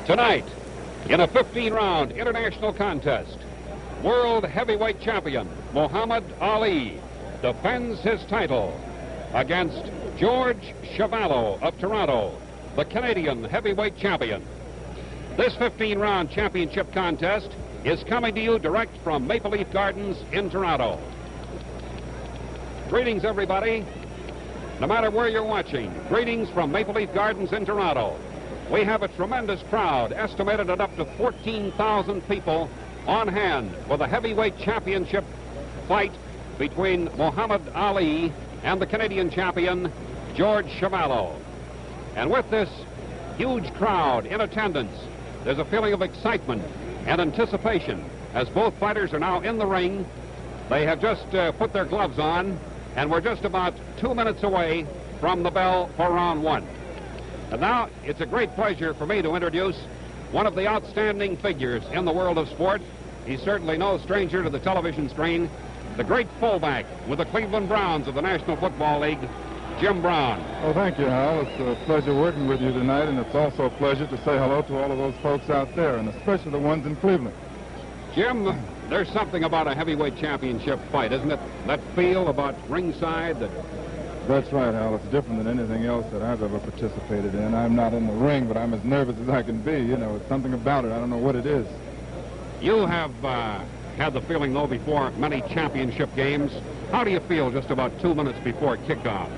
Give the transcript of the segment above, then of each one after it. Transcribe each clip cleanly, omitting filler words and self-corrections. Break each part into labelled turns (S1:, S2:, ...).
S1: Tonight, in a 15-round international contest, world heavyweight champion Muhammad Ali defends his title against George Chuvalo of Toronto, the Canadian heavyweight champion. This 15-round championship contest is coming to you direct from Maple Leaf Gardens in Toronto. Greetings, everybody. No matter where you're watching, greetings from Maple Leaf Gardens in Toronto. We have a tremendous crowd, estimated at up to 14,000 people on hand for the heavyweight championship fight between Muhammad Ali and the Canadian champion, George Chuvalo. And with this huge crowd in attendance, there's a feeling of excitement and anticipation as both fighters are now in the ring. They have just put their gloves on, and we're just about 2 minutes away from the bell for round one. And now it's a great pleasure for me to introduce one of the outstanding figures in the world of sport. He's certainly no stranger to the television screen, the great fullback with the Cleveland Browns of the National Football League, Jim Brown.
S2: Oh, thank you, Hal. It's a pleasure working with you tonight, and it's also a pleasure to say hello to all of those folks out there, and especially the ones in Cleveland.
S1: Jim, there's something about a heavyweight championship fight, isn't it? That feel about ringside that...
S2: That's right, Hal. It's different than anything else that I've ever participated in. I'm not in the ring, but I'm as nervous as I can be. You know, it's something about it. I don't know what it is.
S1: You have had the feeling, though, before many championship games. How do you feel just about 2 minutes before kickoff?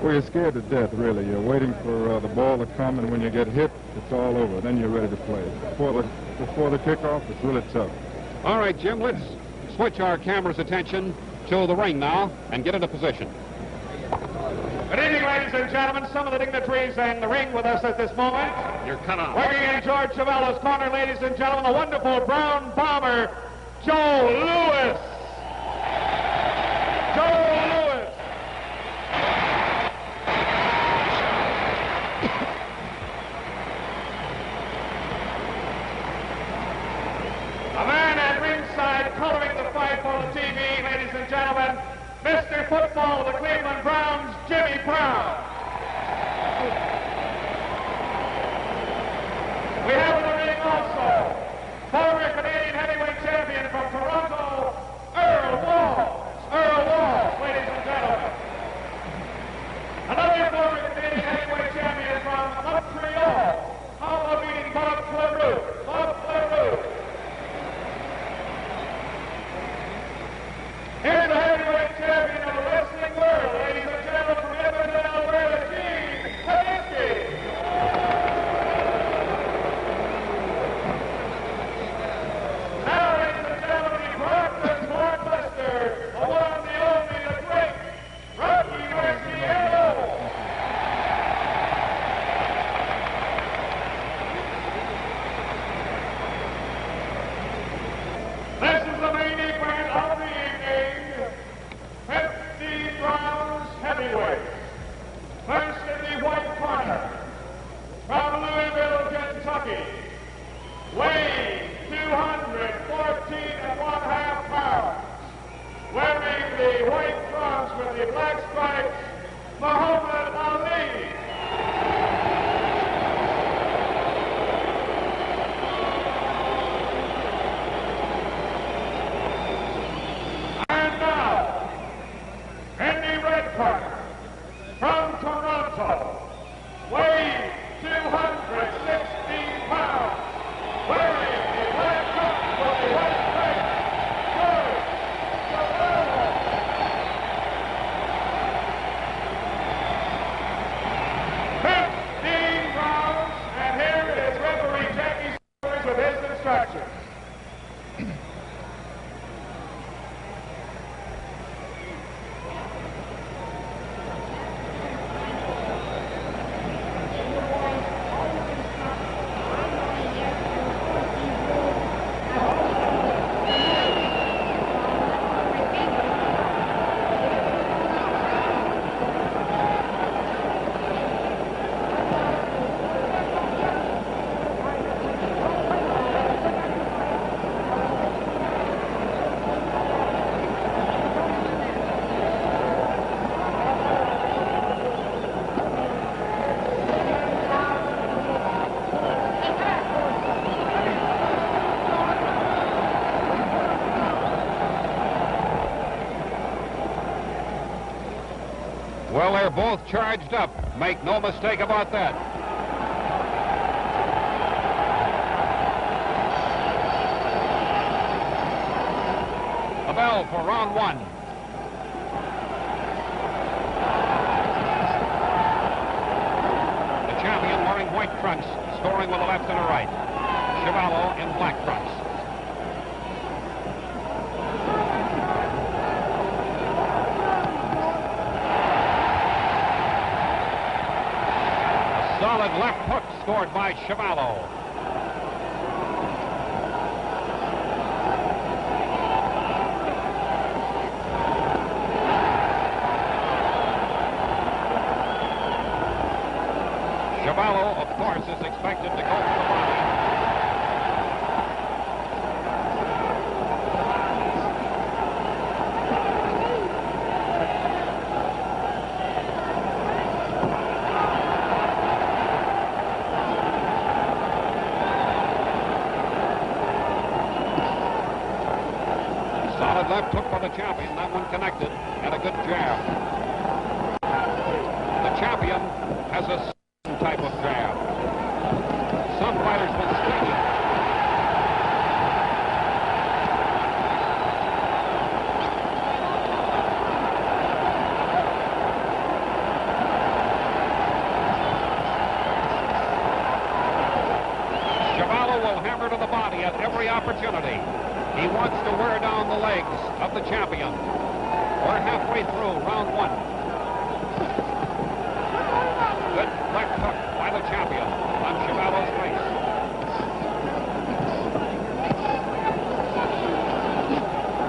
S2: Well, you're scared to death, really. You're waiting for the ball to come, and when you get hit, it's all over. Then you're ready to play. Before the kickoff, it's really tough.
S1: All right, Jim, let's switch our camera's attention to the ring now and get into position.
S3: Good evening, ladies and gentlemen. Some of the dignitaries in the ring with us at this moment.
S1: You're cut off.
S3: Working in George Chuvalo's corner, ladies and gentlemen, the wonderful brown bomber, Joe Louis. Joe Louis. A man at ringside coloring the fight for the TV, ladies and gentlemen, Mr. Football of the Cleveland Browns, Jimmy Brown. We have in the ring also former Canadian heavyweight champion from Toronto, Earl Walls, ladies and gentlemen. Another former Canadian heavyweight champion from Montreal, how about meeting Bob Leroux. Here's the heavyweight champion of the wrestling world, ladies and gentlemen, from Edmonton, Alberta, Gene Kaminsky. Now, ladies and gentlemen, he brought this blockbuster, the one, the only, the great Rocky Marciano. This is the main event of the evening. 15 rounds heavyweight. First in the white corner, from Louisville, Kentucky, weighing 214 and 1/2 pounds, wearing the white trunks with the black stripes, Muhammad Ali. And now, in the red corner, from Toronto, weighing 216 pounds, wearing the black trunks with the white stripes, George Chuvalo. 15 rounds, and here is referee Jackie Stewart with his instructions.
S1: They're both charged up. Make no mistake about that. The bell for round one. The champion wearing white trunks, scoring with a left and a right. Chuvalo in black trunks. A solid left hook scored by Chuvalo. Chuvalo, of course, is expected to go for the body. Solid left hook for the champion. That one connected, and a good jab. The champion has a type of jab. Some fighters will sting it. Chuvalo will hammer to the body at every opportunity. He wants to wear down the legs of the champion. We're halfway through round one. Good left hook by the champion on Chuvalo's face.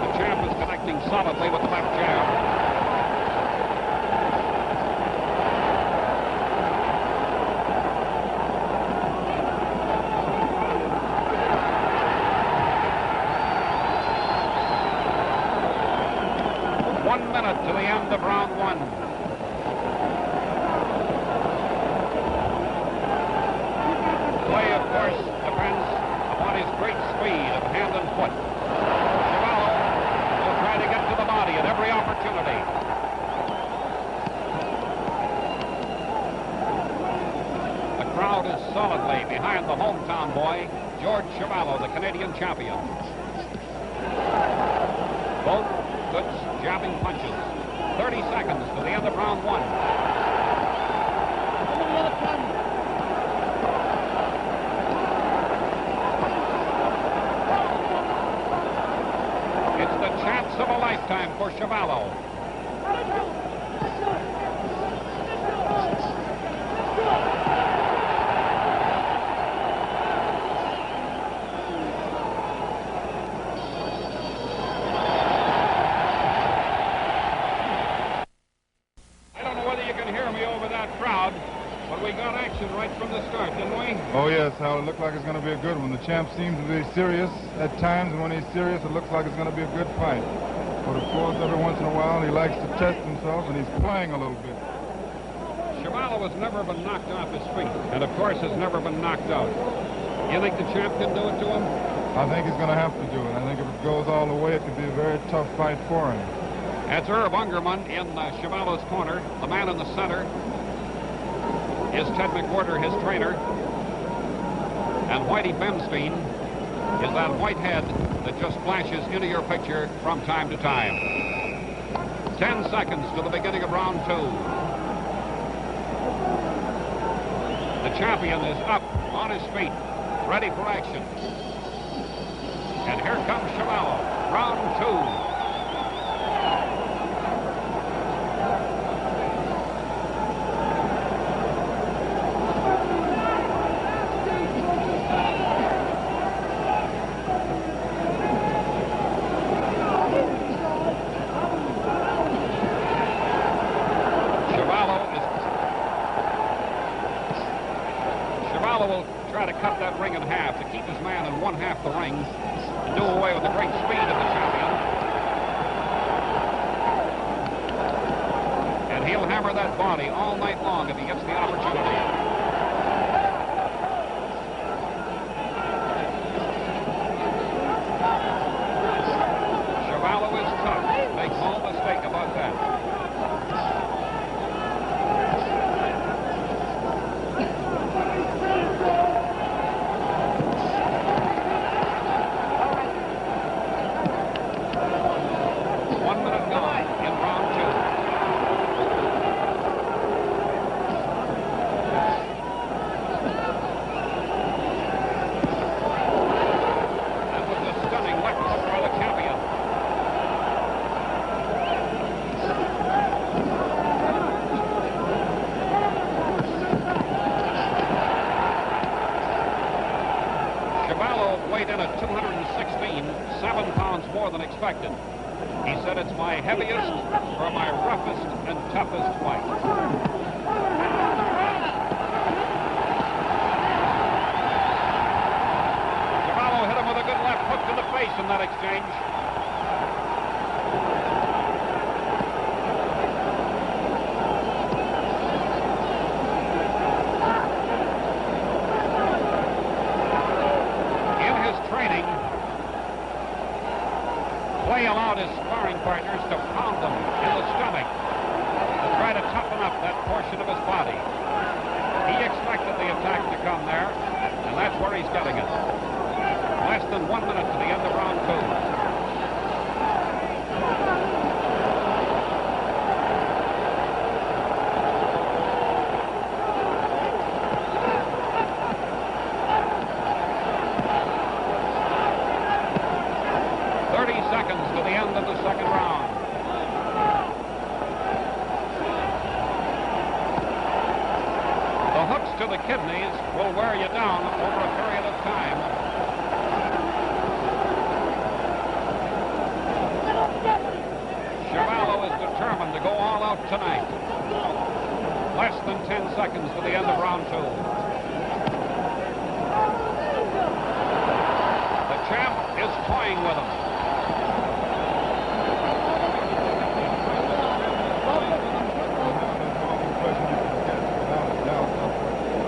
S1: The champ is connecting solidly with the left jab. One minute to the end of round one. Play, of course, depends upon his great speed of hand and foot. Chuvalo will try to get to the body at every opportunity. The crowd is solidly behind the hometown boy, George Chuvalo, the Canadian champion. Both good jabbing punches. 30 seconds to the end of round one. It's the chance of a lifetime for Chuvalo. Right from the start, didn't we?
S2: Oh, yes, Hal. It looked like it's going to be a good one. The champ seems to be serious at times, and when he's serious, it looks like it's going to be a good fight. But, of course, every once in a while, he likes to test himself, and he's playing a little bit.
S1: Chuvalo has never been knocked off his feet, and, of course, has never been knocked out. You think the champ can do it to him?
S2: I think he's going to have to do it. I think if it goes all the way, it could be a very tough fight for him.
S1: That's Herb Ungerman in Chuvalo's corner. The man in the center is Ted McWhirter, his trainer. And Whitey Bemstein is that white head that just flashes into your picture from time to time. 10 seconds to the beginning of round two. The champion is up on his feet, ready for action. And here comes Chuvalo, round two. Will try to cut that ring in half to keep his man in one half the ring and do away with the great speed of the champion. And he'll hammer that body all night long if he gets the opportunity. Chuvalo is tough. Make no mistake about that. Chuvalo weighed in at 216, 7 pounds more than expected. He said it's my heaviest or my roughest and toughest fight. Chuvalo hit him with a good left hook to the face in that exchange. Clay allowed his sparring partners to pound him in the stomach to try to toughen up that portion of his body. He expected the attack to come there, and that's where he's getting it. Less than 1 minute to the end of round 2. 30 seconds to the end of the second round. The hooks to the kidneys will wear you down over a period of time. Chuvalo is determined to go all out tonight. Less than 10 seconds to the end of round 2. The champ is toying with him.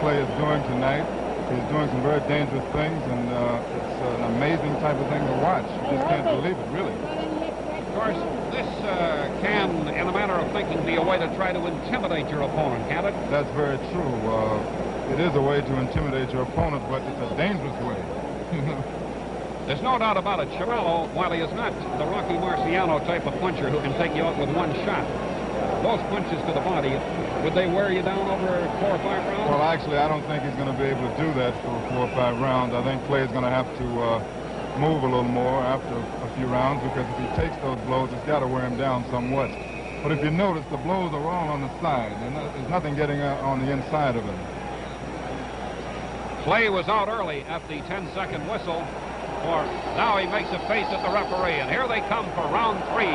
S2: Clay is doing tonight. He's doing some very dangerous things, and it's an amazing type of thing to watch. You just can't believe it, really.
S1: Of course, this can, in a matter of thinking, be a way to try to intimidate your opponent, can't it?
S2: That's very true. It is a way to intimidate your opponent, but it's a dangerous way.
S1: There's no doubt about it. Chuvalo, while he is not the Rocky Marciano type of puncher who can take you out with one shot, those punches to the body, would they wear you down over 4 or 5 rounds?
S2: Well, actually, I don't think he's going to be able to do that for 4 or 5 rounds. I think Clay's going to have to move a little more after a few rounds, because if he takes those blows, it's got to wear him down somewhat. But if you notice, the blows are all on the side, and there's nothing getting on the inside of him.
S1: Clay was out early at the 10-second whistle. For now he makes a face at the referee, and here they come for round 3.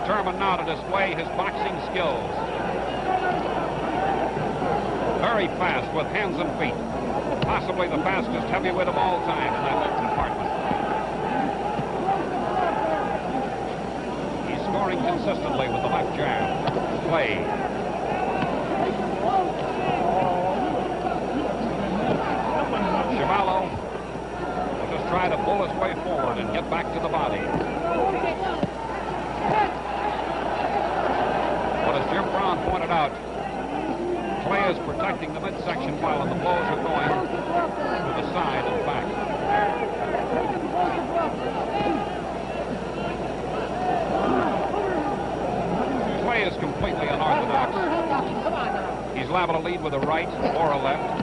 S1: Determined now to display his boxing skills. Very fast with hands and feet. Possibly the fastest heavyweight of all time in that compartment. He's scoring consistently with the left jab. Clay. Chuvalo will just try to pull his way forward and get back to the body. As Jim Brown pointed out, Clay is protecting the midsection while the blows are going to the side and back. Clay is completely unorthodox. He's liable to lead with a right or a left.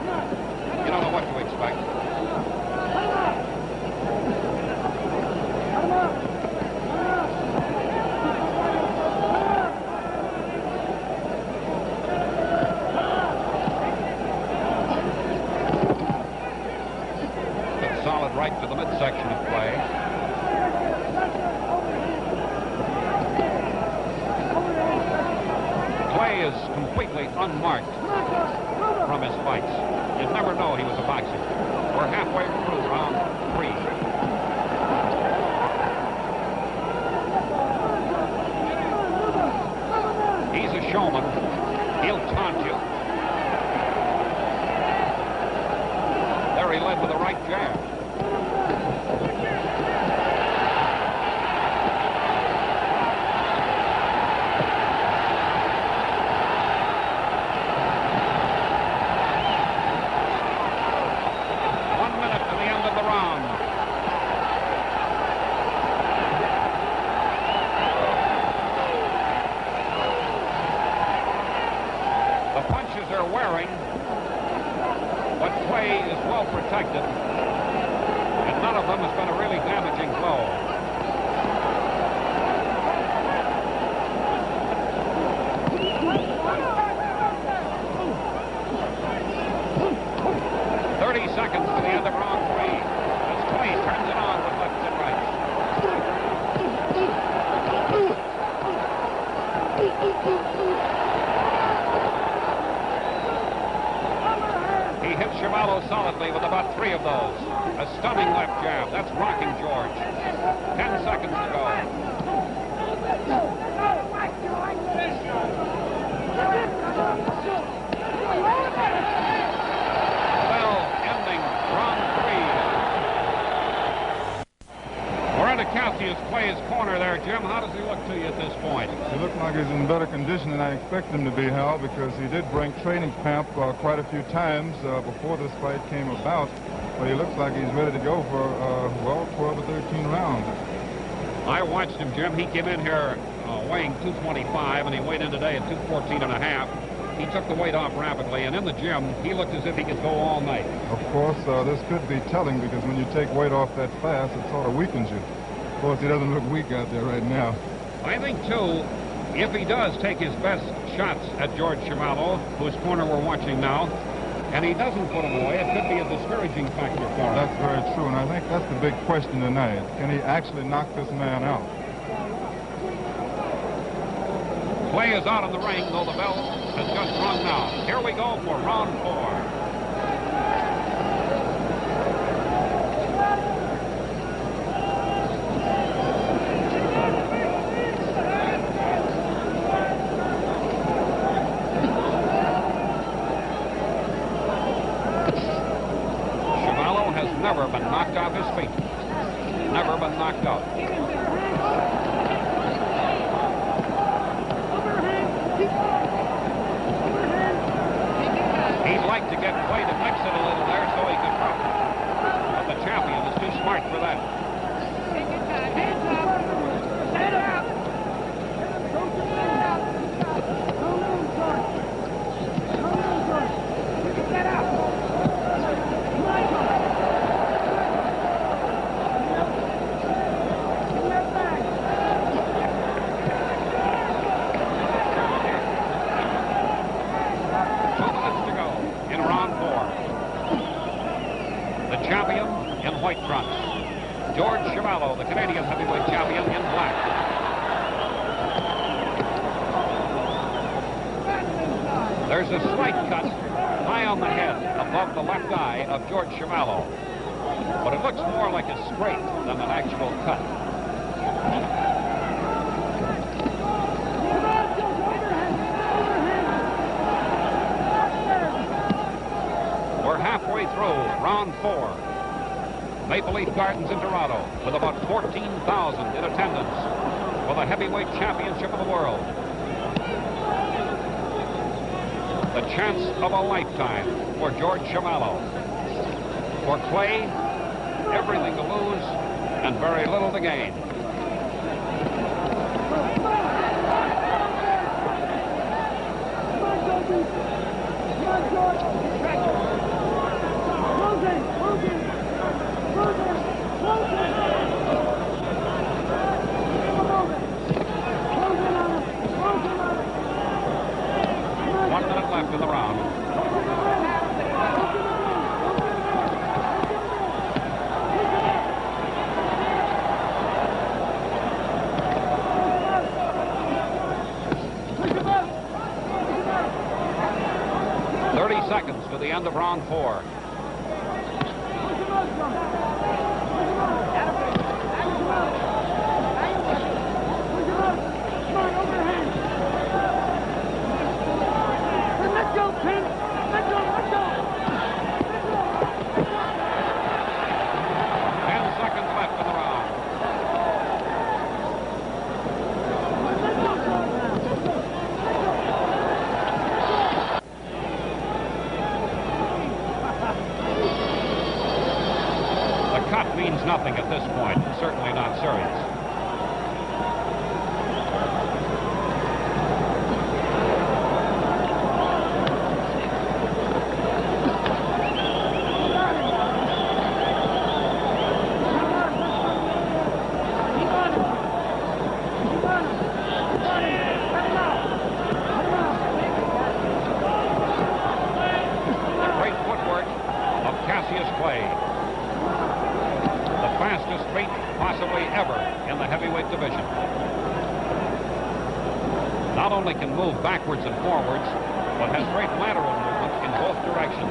S1: You don't know what to expect. Right to the midsection of Clay. Clay is completely unmarked from his fights. You'd never know he was a boxer. We're halfway through round 3. He's a showman. He'll taunt you. There he led with a right jab. Wearing, but Clay is well protected, and none of them has been a really damaging blow. Chuvalo solidly with about 3 of those. A stunning left jab. That's rocking George. 10 seconds to go. Bell ending round 3. We're into Cassius Clay's corner there, Jim. How does he look to you at this point?
S2: He looks like he's in better condition than I expected him to be, Hal, because he did bring training camp quite a few times before this fight came about. But he looks like he's ready to go for, well, 12 or 13 rounds.
S1: I watched him, Jim. He came in here weighing 225, and he weighed in today at 214 and a half. He took the weight off rapidly, and in the gym, he looked as if he could go all night.
S2: Of course, this could be telling, because when you take weight off that fast, it sort of weakens you. Of course, he doesn't look weak out there right now.
S1: I think, too, if he does take his best shots at George Chuvalo, whose corner we're watching now, and he doesn't put him away, it could be a discouraging factor for him.
S2: That's very true, and I think that's the big question tonight. Can he actually knock this man out?
S1: Clay is out of the ring, though the bell has just rung now. Here we go for round 4. Chuvalo has never been knocked off his feet. Never been knocked out. He'd like to get Clay to mix it a little there so he could drop it. But the champion is too smart for that.
S4: Hands up. Stand up. Get up.
S1: Champion in white trunks. George Chuvalo, the Canadian heavyweight champion, in black. There's a slight cut high on the head above the left eye of George Chuvalo, but it looks more like a scrape than an actual cut. We're halfway through round 4. Maple Leaf Gardens in Toronto with about 14,000 in attendance for the heavyweight championship of the world. The chance of a lifetime for George Chuvalo. For Clay, everything to lose and very little to gain. Left in the round. Seconds to the end of round 4. Means nothing at this point, certainly not serious. The great footwork of Cassius Clay. Fastest feet possibly ever in the heavyweight division. Not only can move backwards and forwards, but has great lateral movement in both directions.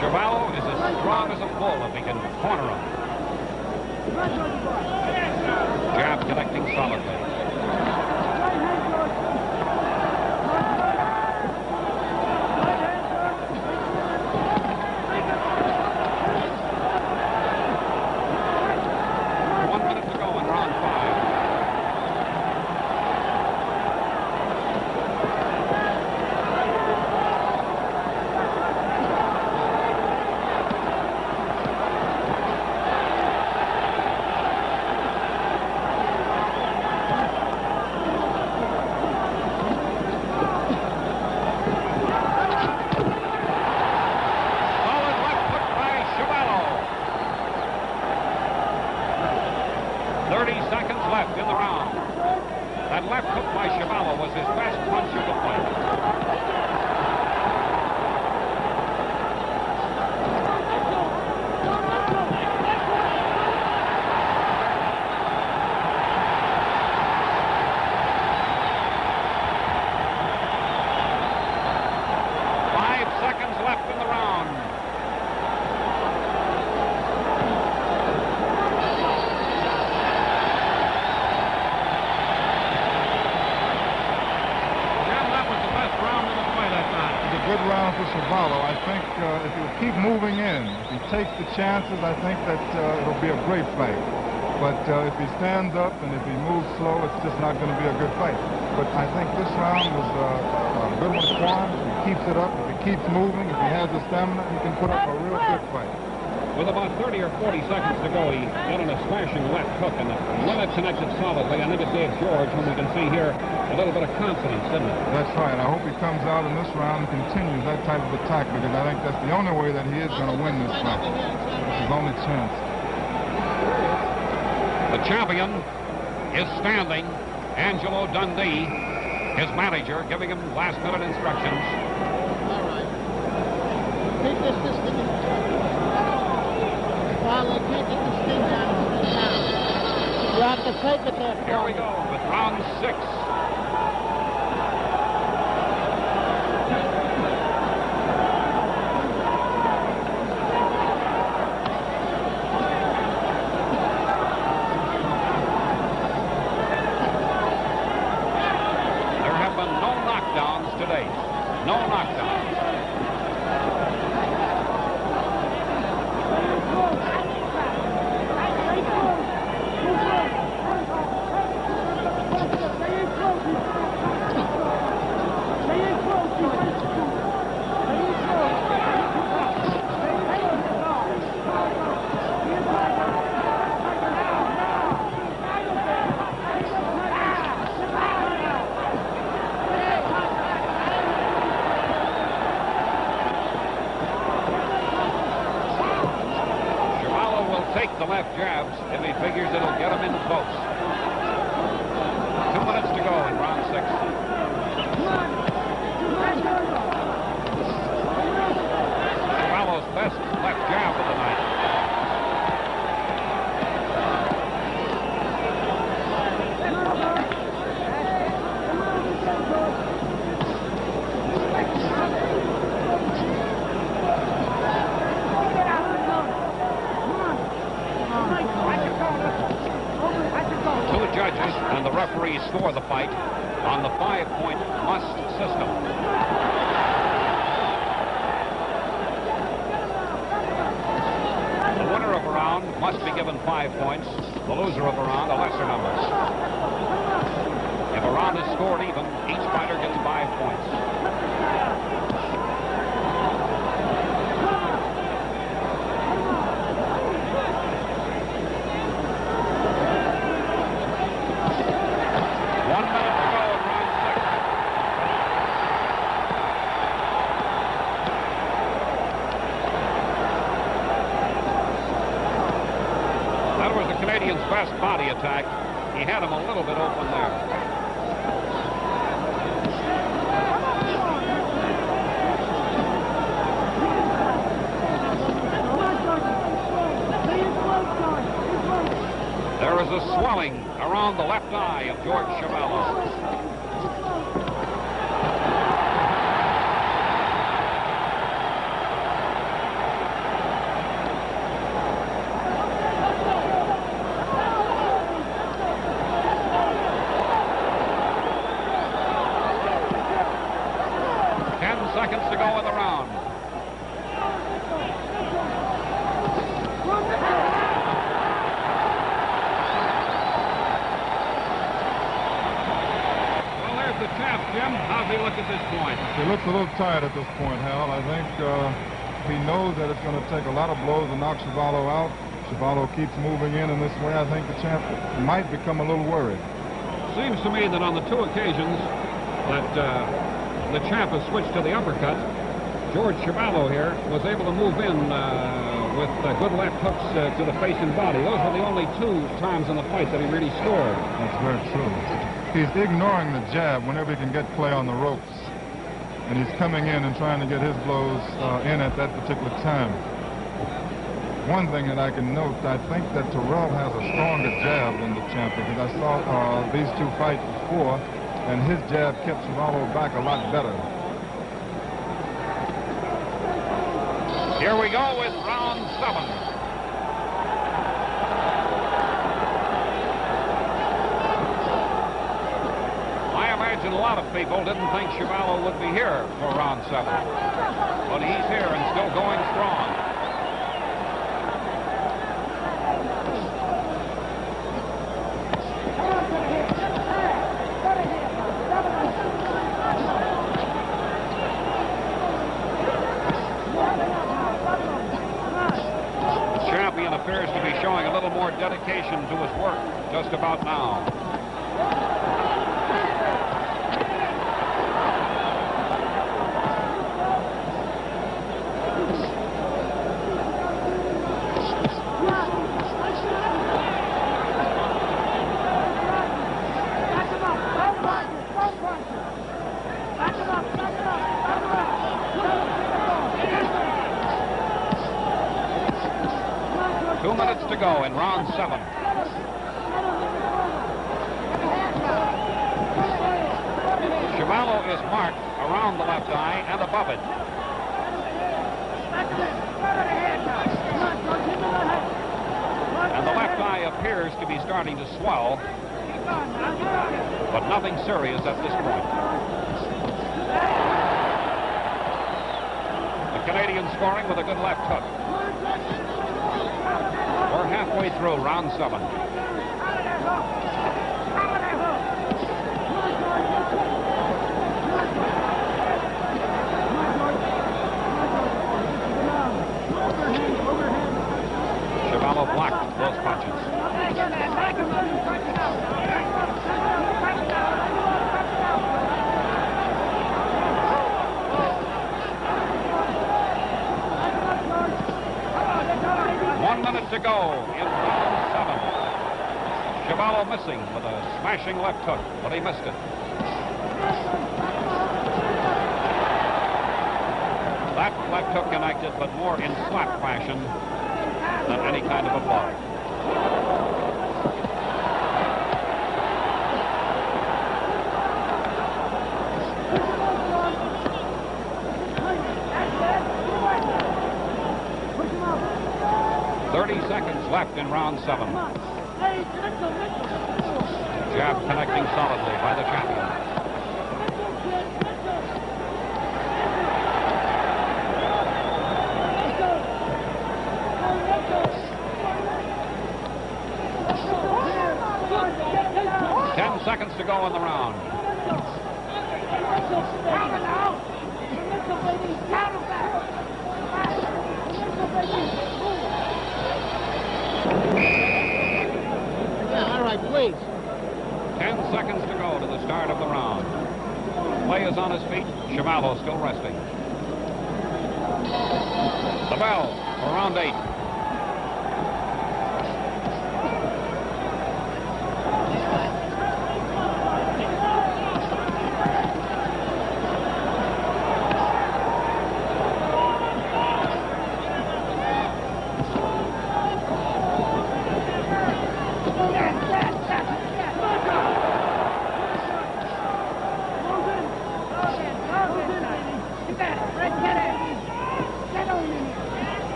S1: Chuvalo is as strong as a bull if he can corner him. Jab connecting solidly. Left in the round. That left hook by Chuvalo was his best punch of the fight.
S2: Good round for Chuvalo. I think if he'll keep moving in, if he takes the chances, I think that it'll be a great fight. But if he stands up and if he moves slow, it's just not going to be a good fight. But I think this round was a good one for him. If he keeps it up, if he keeps moving, if he has the stamina, he can put up a real good fight.
S1: With about 30 or 40 seconds to go, he got on a smashing left hook, and when it connected solidly, I think it gave George, whom we can see here, a little bit of confidence, didn't it?
S2: That's right. I hope he comes out in this round and continues that type of attack, because I think that's the only way that he is going to win this fight. It's his only chance.
S1: The champion is standing. Angelo Dundee, his manager, giving him last-minute instructions.
S5: All right. Take this distance. Well, can't get the sting down. You have to take it there.
S1: Here we go with round 6. There have been no knockdowns today. No knockdowns. Take the left jabs if he figures it'll get him in close. 2 minutes to go in round 6. Chuvalo's best left jab of the night. Judges and the referees score the fight on the 5-point must system. The winner of must be given 5 points. The loser of a round, a lesser number. If a round is scored even, each fighter gets 5 points. Canadian's best body attack. He had him a little bit open there. There is a swelling around the left eye of George Chuvalo. 10 seconds to go in the round. Well, there's the champ, Jim. How's he look at this point?
S2: He looks a little tired at this point, Hal. I think he knows that it's going to take a lot of blows to knock Chuvalo out. Chuvalo keeps moving in this way. I think the champ might become a little worried.
S1: Seems to me that on the 2 occasions that the champ has switched to the uppercut, George Chuvalo here was able to move in with good left hooks to the face and body. Those were the only 2 times in the fight that he really scored.
S2: That's very true. He's ignoring the jab whenever he can get play on the ropes. And he's coming in and trying to get his blows in at that particular time. One thing that I can note, I think that Terrell has a stronger jab than the champ, because I saw these 2 fight before, and his jab kept Chuvalo back a lot better.
S1: Here we go with round 7. I imagine a lot of people didn't think Chuvalo would be here for round 7. But he's here and still going strong. Appears to be showing a little more dedication to his work just about now. To go in round 7. Chuvalo is marked around the left eye and above it. And the left eye appears to be starting to swell, but nothing serious at this point. The Canadian scoring with a good left hook. We're halfway through round 7. Chuvalo blocked those punches. 1 minute to go in round 7. Chuvalo missing with a smashing left hook, but he missed it. That left hook connected, but more in slap fashion than any kind of a blow. Left in round 7. Jab connecting solidly by the champion. to go in the round.
S5: Yeah, all right, please.
S1: 10 seconds to go to the start of the round. Clay is on his feet. Chuvalo still resting. The bell for round 8.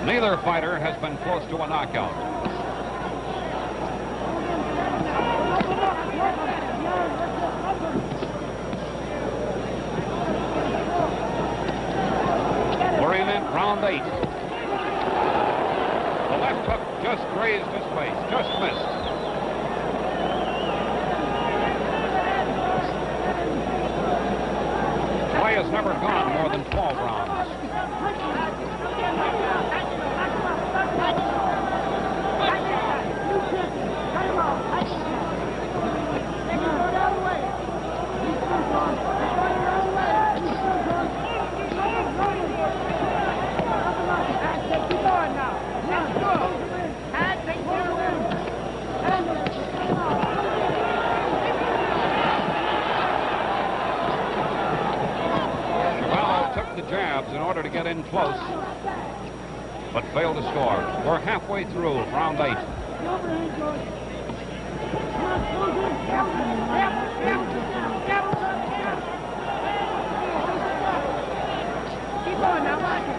S1: Neither fighter has been close to a knockout. We're in round 8. The left hook just grazed his face, just missed. Clay has never gone more than 12 rounds. Chuvalo took the jabs in order to get in close, but failed to score. We're halfway through round 8.
S4: Keep going now, watch it.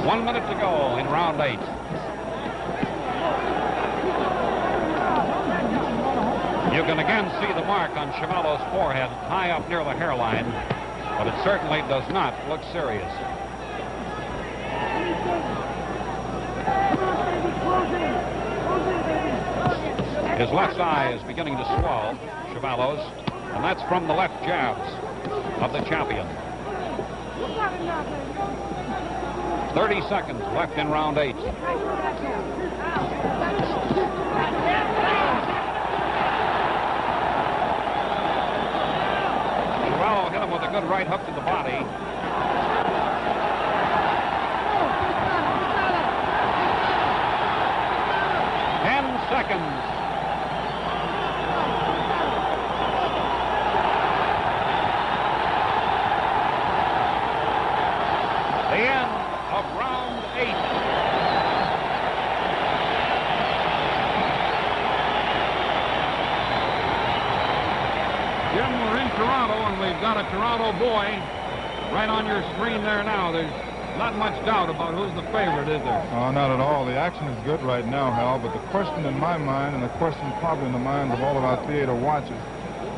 S1: One minute to go in round 8. You can again see the mark on Chuvalo's forehead high up near the hairline, but it certainly does not look serious. His left eye is beginning to swell, Chuvalo's, and that's from the left jabs of the champion. 30 seconds left in round 8. Chuvalo hit him with a good right hook to the body. 10 seconds. The end of round 8.
S2: Jim, we're in Toronto, and we've got a Toronto boy right on your screen there now. There's not much doubt about who's the favorite, is there? Oh, not at all. The action is good right now, Hal, but the question in my mind, and the question probably in the minds of all of our theater watchers,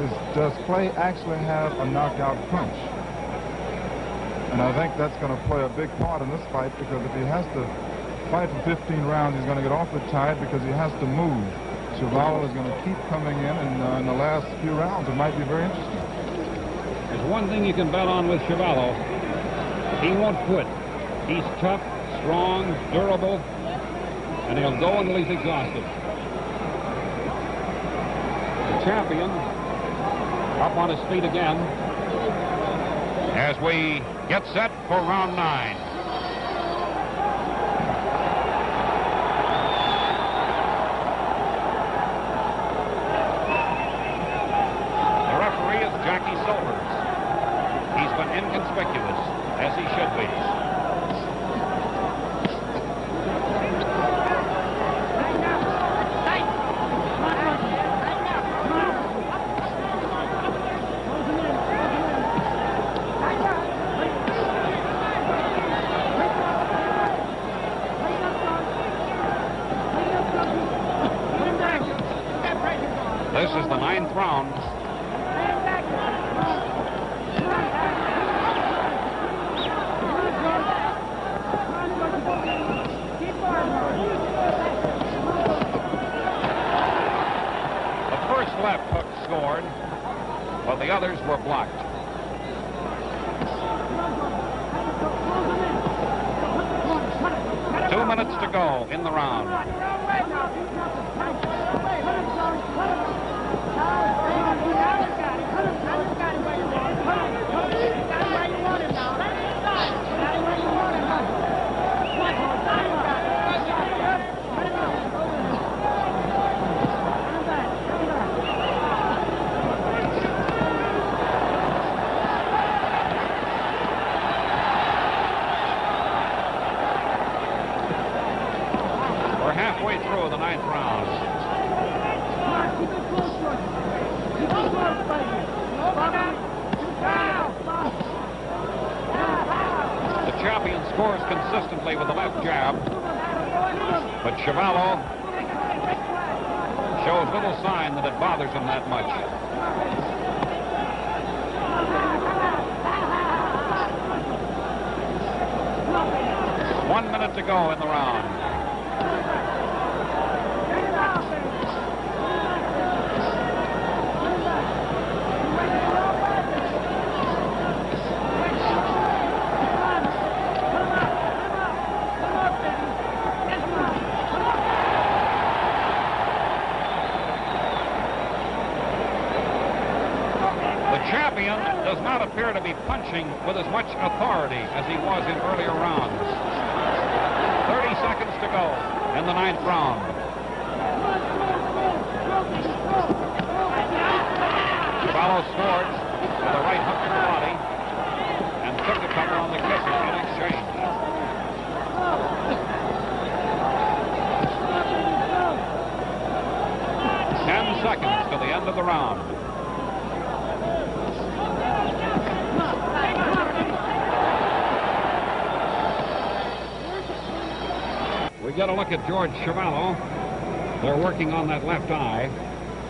S2: is does Clay actually have a knockout punch? And I think that's going to play a big part in this fight, because if he has to fight for 15 rounds, he's going to get awfully tired because he has to move. Chuvalo is going to keep coming in the last few rounds. It might be very interesting.
S6: There's one thing you can bet on with Chuvalo. He won't quit. He's tough, strong, durable, and he'll go until he's exhausted. The champion up on his feet again
S1: As we get set for round 9. He's been inconspicuous, as he should be. ninth round. The first left hook scored, but the others were blocked. Two minutes to go in the round. We're halfway through the ninth round. The champion scores consistently with the left jab, but Chuvalo shows little sign that it bothers him that much. One minute to go in the round. Champion does not appear to be punching with as much authority as he was in earlier rounds. 30 seconds to go in the ninth round. Chuvalo scored with a right hook to the body and took a couple on the kick in exchange. Seconds to the end of the round. We get a look at George Chuvalo. They're working on that left eye.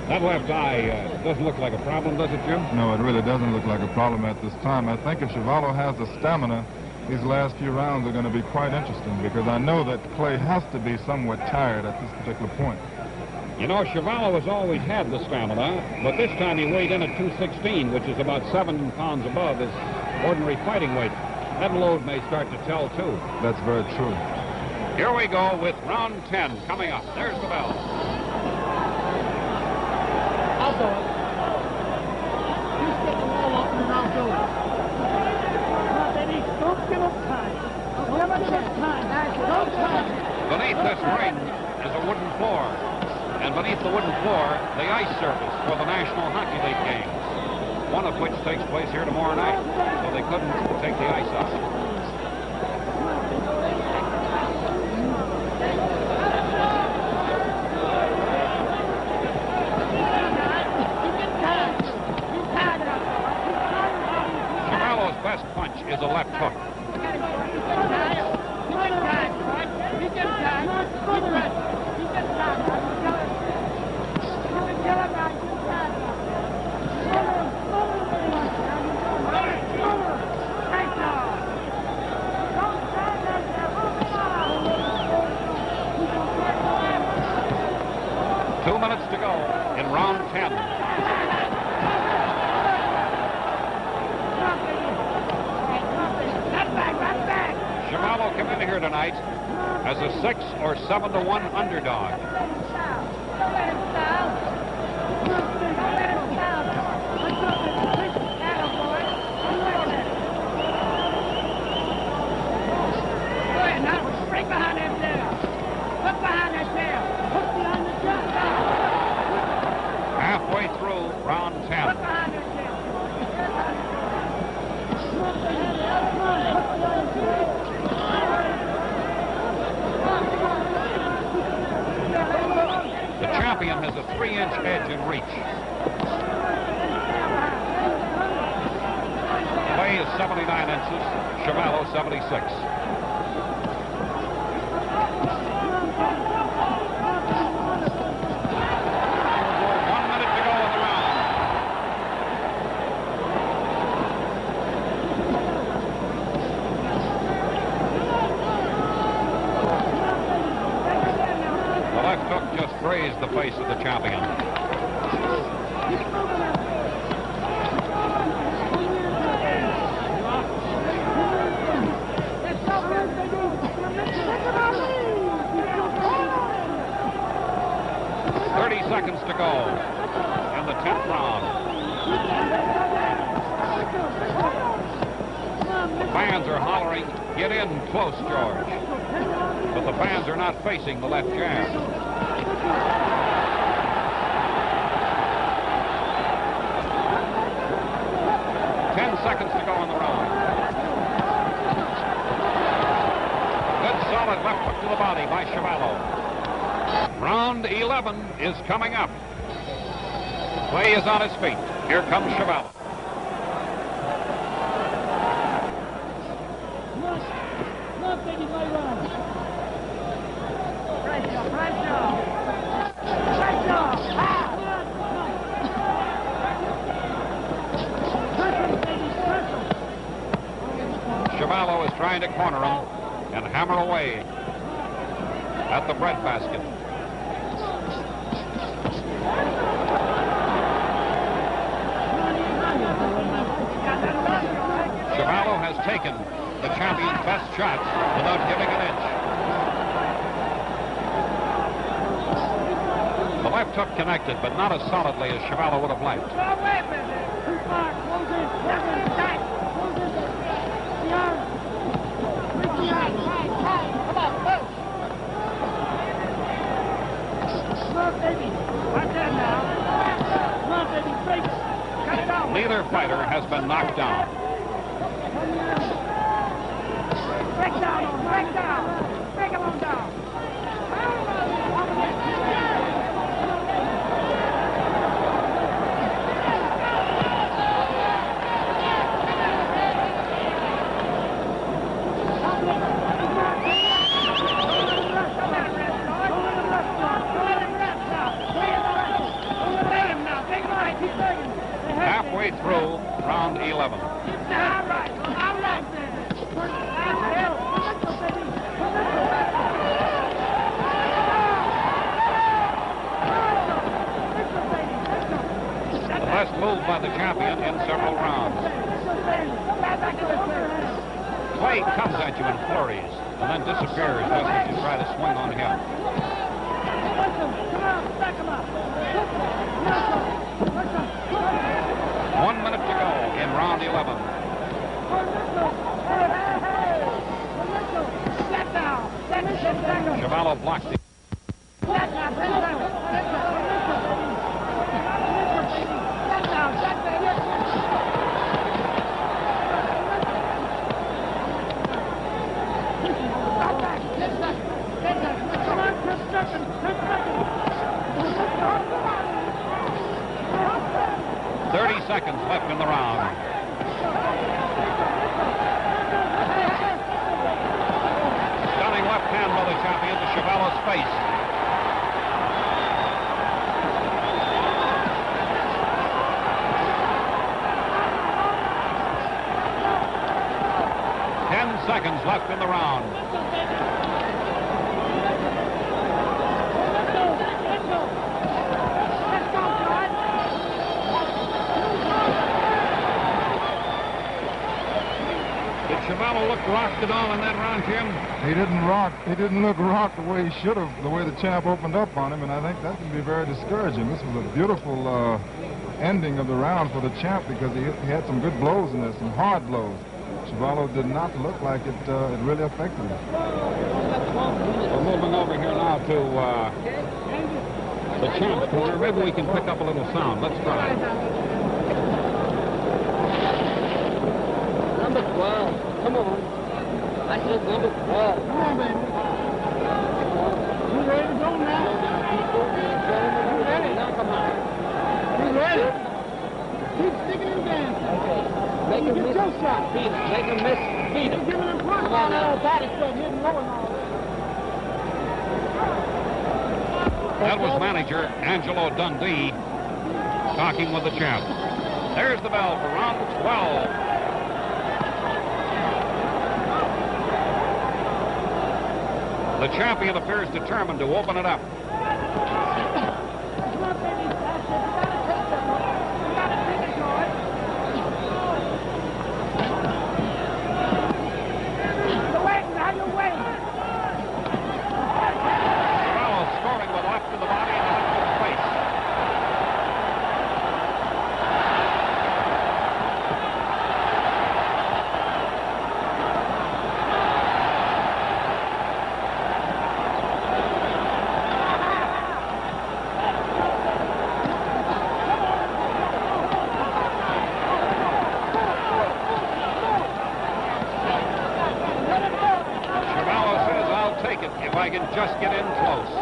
S1: That left eye doesn't look like a problem, does it, Jim?
S2: No, it really doesn't look like a problem at this time. I think if Chuvalo has the stamina, these last few rounds are going to be quite interesting, because I know that Clay has to be somewhat tired at this particular point.
S6: You know, Chuvalo has always had the stamina, but this time he weighed in at 216, which is about 7 pounds above his ordinary fighting weight. That load may start to tell, too.
S2: That's very true.
S1: Here we go with round 10 coming up. There's the bell.
S5: I'll do it. You stick the wall up and I'll do it. Now, baby, don't give up time. Never give up time. Don't time.
S1: Beneath this ring is a wooden floor. And beneath the wooden floor, the ice surface for the National Hockey League games, one of which takes place here tomorrow night, so they couldn't take the ice out. Chuvalo's best punch is a left hook. To go in round 10. Chuvalo came in here tonight as a 6 or 7-to-1 underdog.
S4: Break behind that tail. Look behind that tail. Look behind the tail.
S1: Halfway through round 10. The champion has a 3-inch edge in reach. Clay is 79 inches, Chuvalo 76. is the face of the champion. Seconds to go in the 10th round. The fans are hollering, "Get in close, George." But the fans are not facing the left jab. Seconds to go in the round. Good solid left hook to the body by Chuvalo. Round 11 is coming up. Clay is on his feet. Here comes Chuvalo. Chuvalo is trying to corner him and hammer away at the breadbasket. Chuvalo has taken the champion's best shots without giving an inch. The left hook connected, but not as solidly as Chuvalo would have liked. Neither fighter has been knocked down.
S5: Break down. Break him on down.
S1: 11. The best move by the champion in several rounds. Clay comes at you in flurries and then disappears just as you try to swing on him. 1 minute to go in round 11. Chuvalo blocked it. 30 seconds left in the round. Stunning left hand by the champion to Chuvalo's face. Seconds left in the round. Did Chuvalo look rocked at all in that round, Jim?
S2: He didn't rock. He didn't look rocked the way he should have, the way the champ opened up on him, and I think that can be very discouraging. This was a beautiful ending of the round for the champ because he had some good blows in there, some hard blows. Chuvalo did not look like it really affected him.
S6: We're moving over here now to the champ's corner. Maybe we can pick up a little sound. Let's try.
S4: Number 12. Come on. I said number 12. Come on, baby. You ready to go now? You ready? Now come on. You ready? Keep sticking and dancing. Okay. Make him miss your shot. Beat him. Make him miss. Beat him. Give him a punch on that body stuff, hitting low and all
S1: that. Was manager Angelo Dundee talking with the champ. There's the bell for round 12. The champion appears determined to open it up. I can just get in close.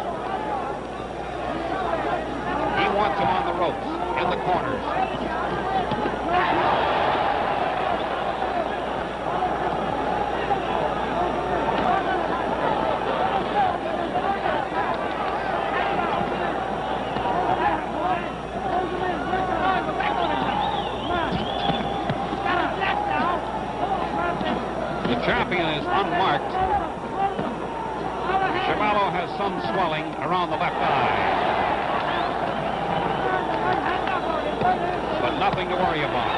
S1: He wants him on the ropes, in the corners. The champion is unmarked. Chuvalo has some swelling around the left eye, but nothing to worry about.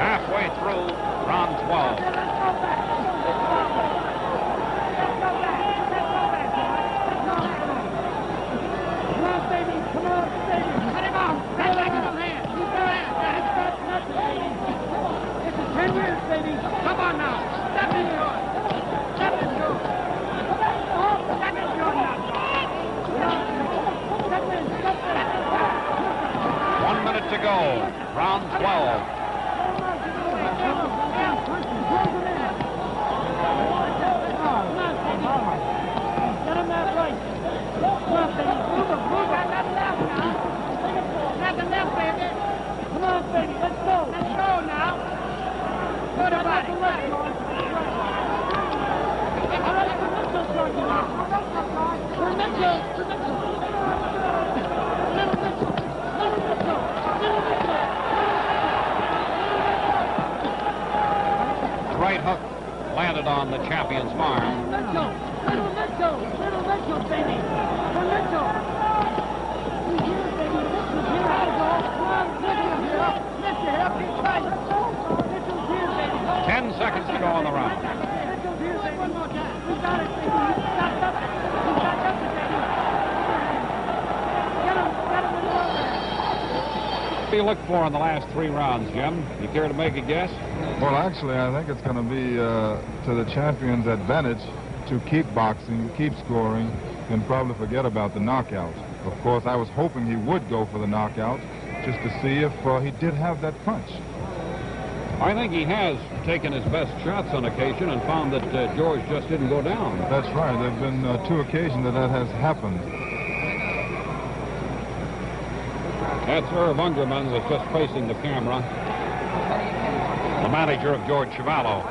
S1: Halfway through round 12.
S5: Come on now. Step into it. Step into it. Step into it now. Step in.
S1: 1 minute to go. Round 12.
S5: Get him that right. Come on, baby. Move him. Move him. That left now. That's the left, baby. Come on, baby. Let's go. Let's go now. Good about it.
S1: The right hook landed on the champion's arm.
S5: Little Mitchell, baby. Mitchell. He's here, baby. Mitchell's here. I go. Come on, Mitchell's here. Mitchell here. Be tight. Mitchell's here, baby.
S1: 10 seconds to go on the round.
S5: Mitchell's here, baby. One more time. We got it, baby. He's got nothing. He's got nothing, baby. Get him in the over.
S6: What do you look for in the last 3 rounds, Jim? You care to make a guess?
S2: Well, actually, I think it's going to be to the champion's advantage to keep boxing, keep scoring, and probably forget about the knockout. Of course, I was hoping he would go for the knockout just to see if he did have that punch.
S6: I think he has taken his best shots on occasion and found that George just didn't go down.
S2: That's right. There have been 2 occasions that has happened.
S6: That's Irv Ungerman was just facing the camera.
S1: The manager of George Chuvalo.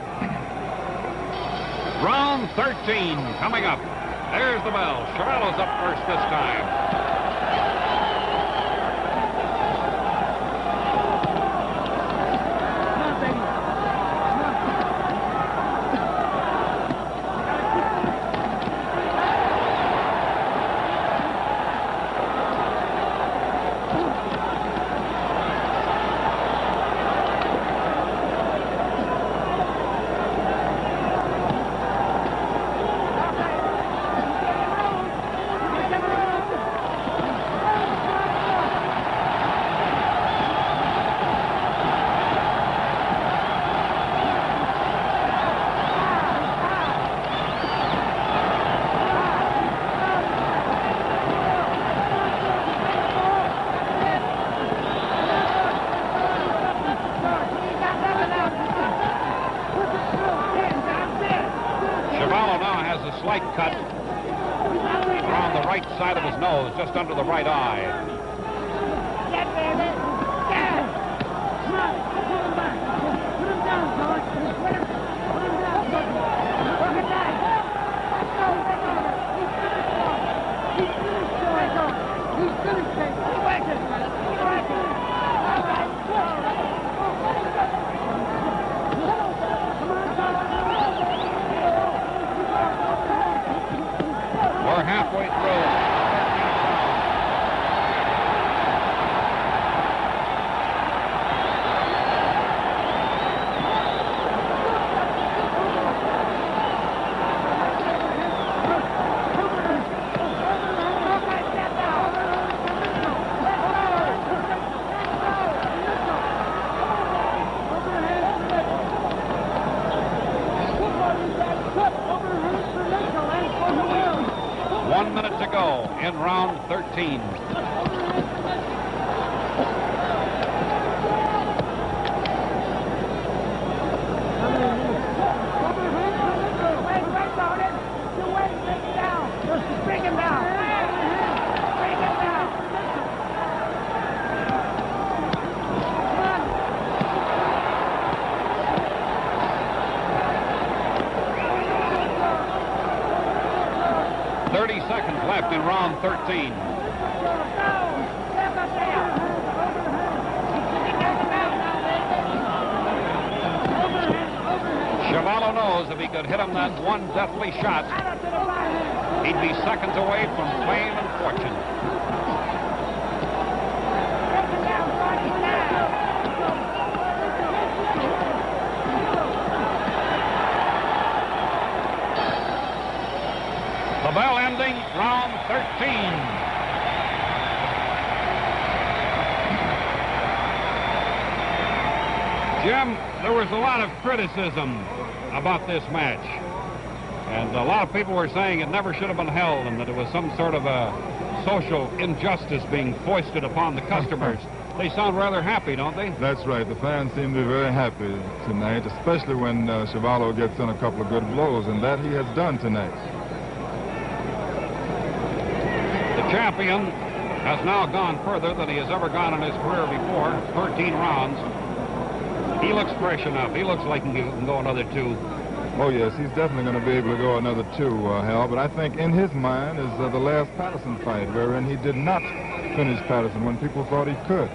S1: Round 13 coming up. There's the bell. Chuvalo's up first this time. Slight cut around the right side of his nose, just under the right eye.
S5: Get, baby. Get. Come on. Put him back. Put him down, George. Put him down, George. Look at that. Let's go. He's finished, George. He's finished, baby. He went it, man. He went it. All right.
S1: We're halfway through. To go in round 13. in round 13. Chuvalo knows if he could hit him that one deathly shot, he'd be seconds away from fame and fortune. The bell ending round 13.
S6: Jim, there was a lot of criticism about this match. And a lot of people were saying it never should have been held and that it was some sort of a social injustice being foisted upon the customers. They sound rather happy, don't they?
S2: That's right. The fans seem to be very happy tonight, especially when Chuvalo gets in a couple of good blows, and that he has done tonight.
S6: The champion has now gone further than he has ever gone in his career before, 13 rounds. He looks fresh enough. He looks like he can go another 2.
S2: Oh, yes, he's definitely going to be able to go another 2, Hal. But I think in his mind is the last Patterson fight, wherein he did not finish Patterson when people thought he could.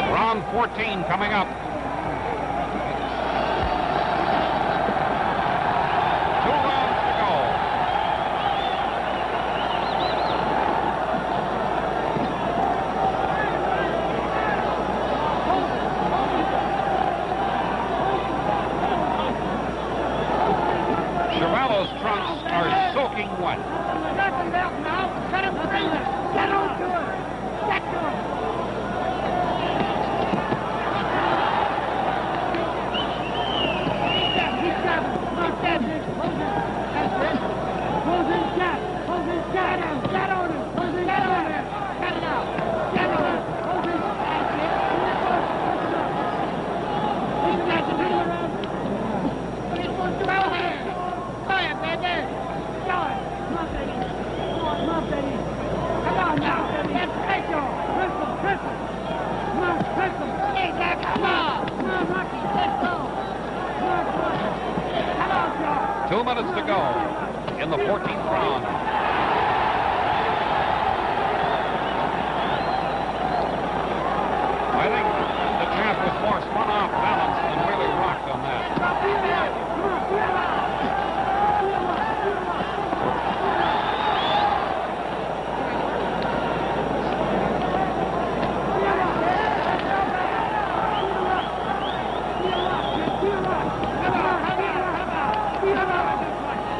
S1: Round 14 coming up. 2 rounds to go. Chuvalo's trunks are soaking wet.
S5: Nothing else now. Cut him free. Get on to him. Get to him. He's got him. That's it. Hold his shot. Hold his shot. Get on him. Hold his shot. Get it out. Get it out. Hold his shot. That's it. He's got to do it. He's going to out there. Go ahead, baby. Go ahead. Come on, baby. Come on, baby. Come on now. Let's take you. Crystal. Come on, Crystal. Hey, Jack, come on. Come on, Rocky. Let's go. Come on, George. Come on, George.
S1: 2 minutes to go in the 14th round. I think the champ was more spun off balance than really rocked on that.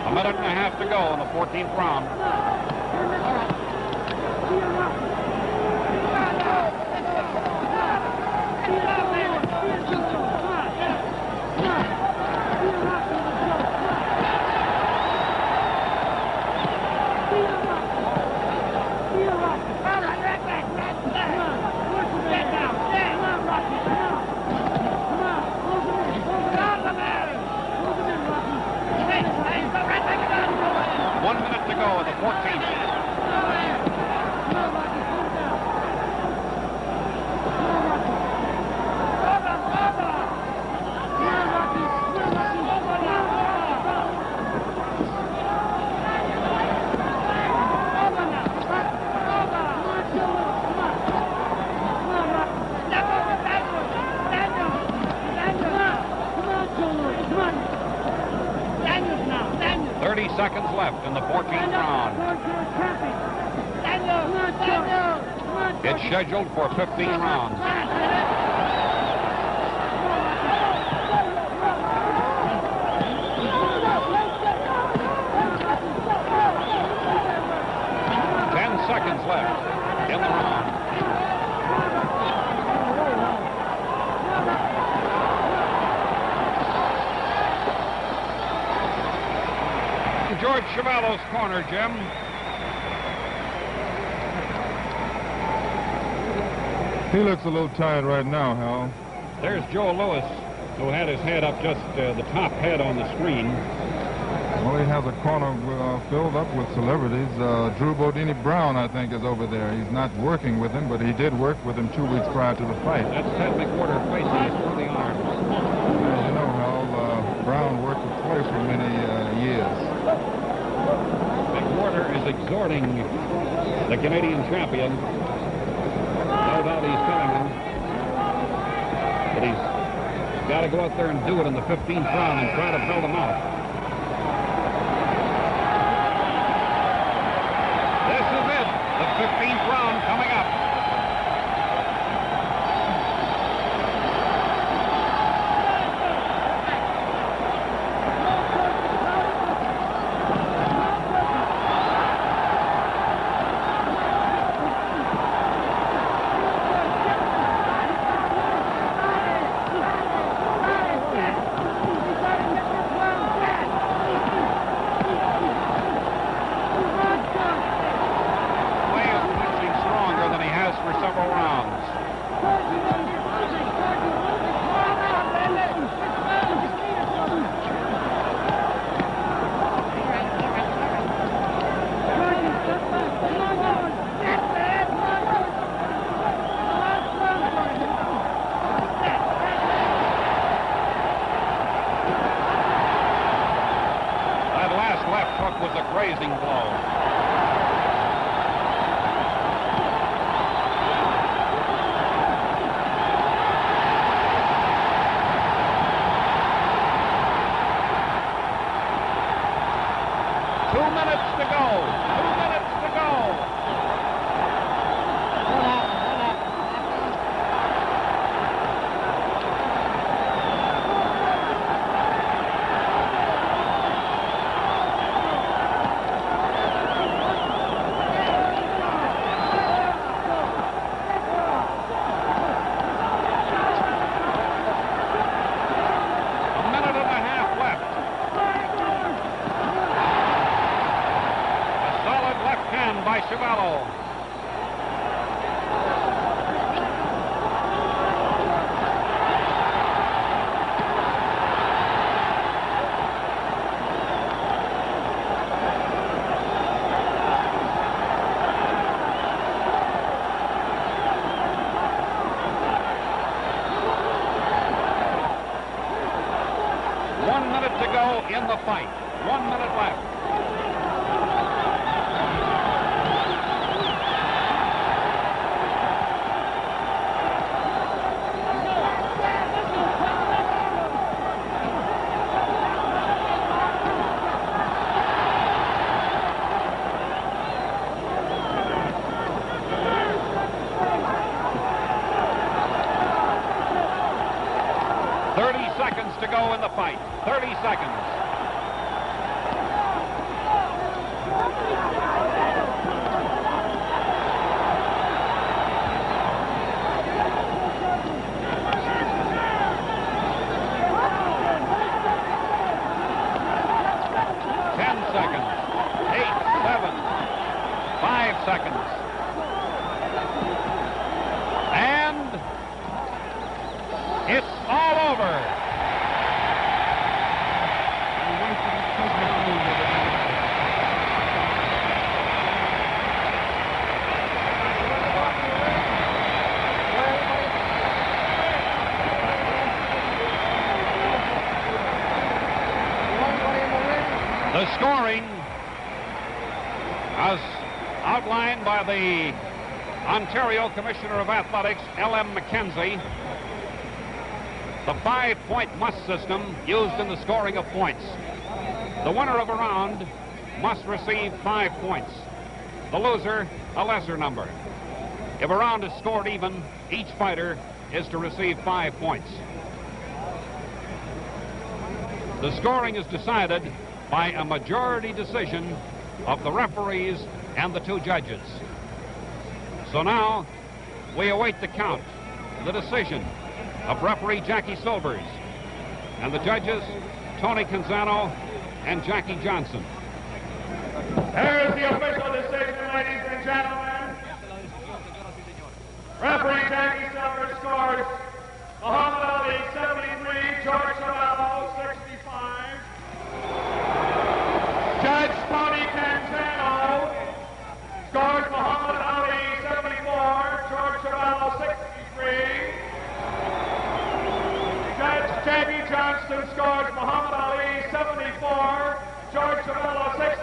S1: A minute and a half to go in the 14th round. Go in the 14th. Seconds left in the 14th round. It's scheduled for 15 rounds. Seconds left in the round. George Chuvalo's corner, Jim.
S2: He looks a little tired right now, Hal.
S6: There's Joe Lewis, who had his head up just the top head on the screen.
S2: Well, he has a corner filled up with celebrities. Drew Bodini Brown, I think, is over there. He's not working with him, but he did work with him 2 weeks prior to the fight.
S6: That's Ted McWhorter facing for the arms.
S2: As you know, Hal, Brown worked with Clay for many years.
S1: McWhorter is exhorting the Canadian champion. No doubt he's telling him that he's got to go out there and do it in the 15th round and try to build him out. This is it, the 15th round coming up. Was a grazing blow. Two minutes to go. By Chuvalo. One minute to go in the fight. 1 minute left. To go in the fight. 30 seconds. Seconds. 8, 7, 5 seconds. And it's all over. The scoring, as outlined by the Ontario Commissioner of Athletics, L.M. McKenzie, the 5-point must system used in the scoring of points. The winner of a round must receive 5 points. The loser, a lesser number. If a round is scored even, each fighter is to receive 5 points. The scoring is decided by a majority decision of the referees and the 2 judges. So now we await the count, the decision of referee Jackie Silvers and the judges Tony Canzano and Jackie Johnson.
S3: Here's the official decision, ladies and gentlemen. Referee Jackie Silvers scores Muhammad Ali 73, George Chuvalo 65. Judge Tony Canzano scores Muhammad Ali 74, George Chuvalo 63. Judge Jackie Johnson substitute scores Muhammad Ali 74, George Chuvalo 60.